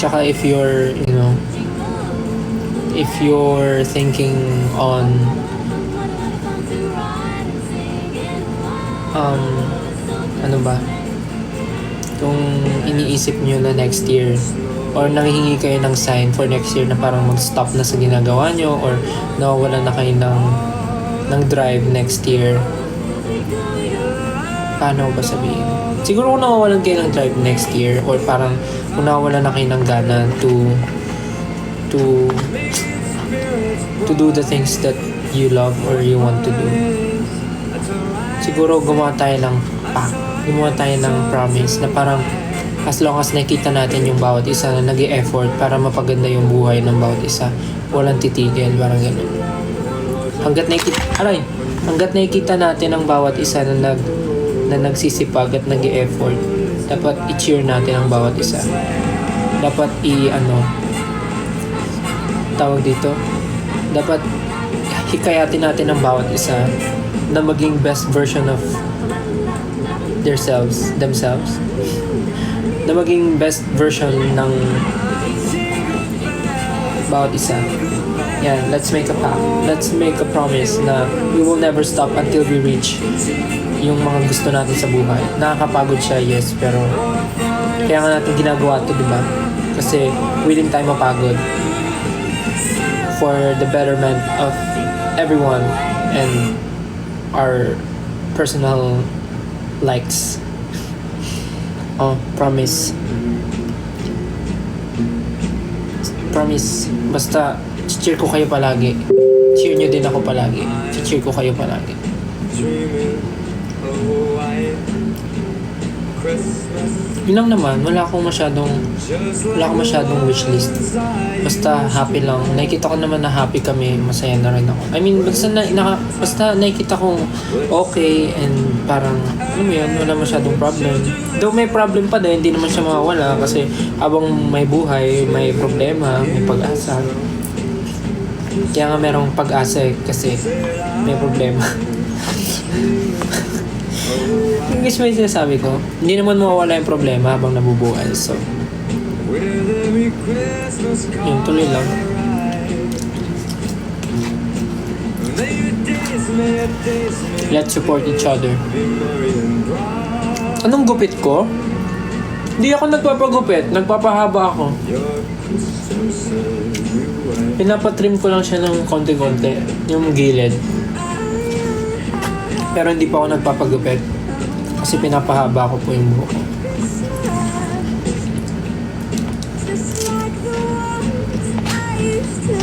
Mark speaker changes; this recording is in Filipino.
Speaker 1: Tsaka if you're, if you're thinking on ano ba, kung iniisip nyo na next year or nanghihingi kayo ng sign for next year na parang mag-stop na sa ginagawa nyo or nawawala na kayo ng drive next year, paano ba sabihin? Siguro kung nawawalan kayo ng drive next year or parang kung nawawalan na kayo ng gana to do the things that you love or you want to do, siguro gumawa tayo ng promise na parang as long as nakita natin yung bawat isa na nag-e-effort para mapaganda yung buhay ng bawat isa, walang titigil, parang gano'n. Hanggat nakikita natin ang bawat isa na nagsisipag at nag-e-effort, dapat i-cheer natin ang bawat isa. Dapat dapat hikayatin natin ang bawat isa na maging best version of themselves, na maging best version ng bawat isa. Yan, let's make a pact. Let's make a promise na we will never stop until we reach yung mga gusto natin sa buhay. Nakakapagod siya, yes, pero kaya nga natin ginagawa ito, di ba? Kasi willing tayo mapagod for the betterment of everyone and our personal likes. Promise. Basta cheer ko kayo palagi. Cheer nyo din ako palagi. Cheer ko kayo palagi. Yun lang naman, wala akong masyadong wishlist. Basta happy lang. Nakikita ko naman na happy kami, masaya na rin ako. I mean, basta nakikita kong okay and parang, alam mo yun, wala masyadong problem. Though may problem pa din, hindi naman siya mawawala kasi habang may buhay, may problema, may pag-asa. Kaya nga merong pag-asa kasi may problema. Guys, may sinasabi ko, hindi naman mawawala yung problema habang nabubuhay. So, yun, tuloy lang. Let's support each other. Anong gupit ko? Hindi ako nagpapagupit, nagpapahaba ako. Pinapatrim ko lang siya ng konti-konti, yung gilid. Pero hindi pa ako nagpapagupit kasi pinapahaba ko po yung buhok ko.
Speaker 2: Just like the way I used to.